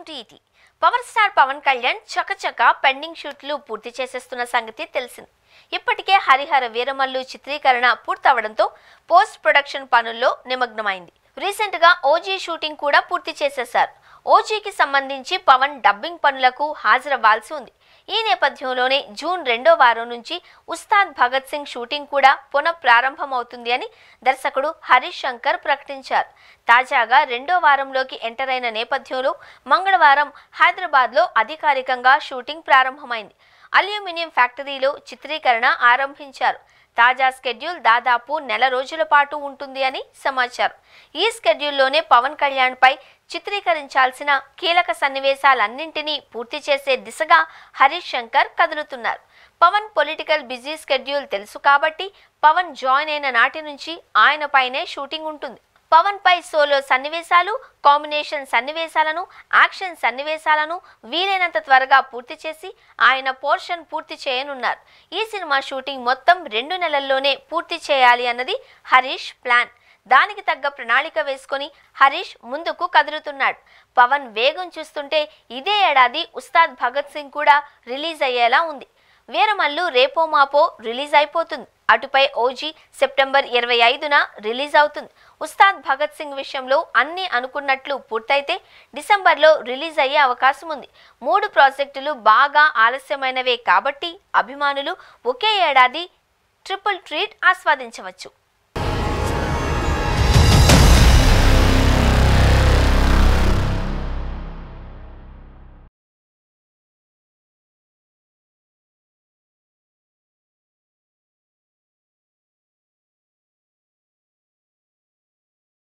OTT. Power star Pawan Kalyan చకచక pending షూట్లు పూర్తి చేసేస్తున్న సంగతి తెలిసింది. ఇప్పటికే హరిహర వీరమల్లు చిత్రీకరణ పూర్తవడంతో పోస్ట్ ప్రొడక్షన్ పనుల్లో నిమగ్నమైంది. రీసెంట్ గా ఓజీ షూటింగ్ కూడా పూర్తి చేసేశారు. ఓజీకి సంబంధించి పవన్ డబ్బింగ్ పనులకు హాజరవ్వాల్సి ఉంది. ఈ నేపథ్యంలోనే జూన్ 2వ వారం నుంచి ఉస్తాద్ భగత్ సింగ్ షూటింగ్ కూడా పునః ప్రారంభమవుతుంది అని దర్శకుడు హరీష్ శంకర్ ప్రకటించారు. తాజాగా 2వ వారంలోకి ఎంటర్ అయిన నేపథ్యంలో మంగళవారం హైదరాబాద్లో అధికారికంగా షూటింగ్ ప్రారంభమైంది. అల్యూమినియం ఫ్యాక్టరీలో చిత్రీకరణ ఆరంభించారు. తాజా స్కెడ్యూల్ దాదాపు నెల రోజుల పాటు ఉంటుంది అని సమాచారం. ఈ స్కెడ్యూల్లోనే పవన్ కళ్యాణ్ పై చిత్రీకరించాల్సిన కీలక సన్నివేశాలన్నింటినీ పూర్తి చేసే దిశగా హరీష్ శంకర్ కదులుతున్నారు. పవన్ పొలిటికల్ బిజీ స్కెడ్యూల్ తెలుసు కాబట్టి పవన్ జాయిన్ అయిన నాటి నుంచి ఆయన పైనే షూటింగ్ ఉంటుంది. పవన్ పై సోలో సన్నివేశాలు, కాంబినేషన్ సన్నివేశాలను, యాక్షన్ సన్నివేశాలను వీలైనంత త్వరగా పూర్తి చేసి ఆయన పోర్షన్ పూర్తి చేయనున్నారు. ఈ సినిమా షూటింగ్ మొత్తం 2 నెలల్లోనే పూర్తి చేయాలి అన్నది హరీష్ ప్లాన్. దానికి తగ్గ ప్రణాళిక వేసుకొని హరీష్ ముందుకు కదులుతున్నాడు. పవన్ వేగం చూస్తుంటే ఇదే ఏడాది ఉస్తాద్ భగత్ సింగ్ కూడా రిలీజ్ అయ్యేలా ఉంది. వీరమల్లు రేపో మాపో రిలీజ్ అయిపోతుంది. అటుపై ఓజీ సెప్టెంబర్ 25న రిలీజ్ అవుతుంది. ఉస్తాద్ భగత్ సింగ్ విషయంలో అన్ని అనుకున్నట్లు పూర్తయితే డిసెంబర్లో రిలీజ్ అయ్యే అవకాశం ఉంది. 3 ప్రాజెక్టులు బాగా ఆలస్యమైనవే కాబట్టి అభిమానులు ఒకే ఏడాది ట్రిపుల్ ట్రీట్ ఆస్వాదించవచ్చు.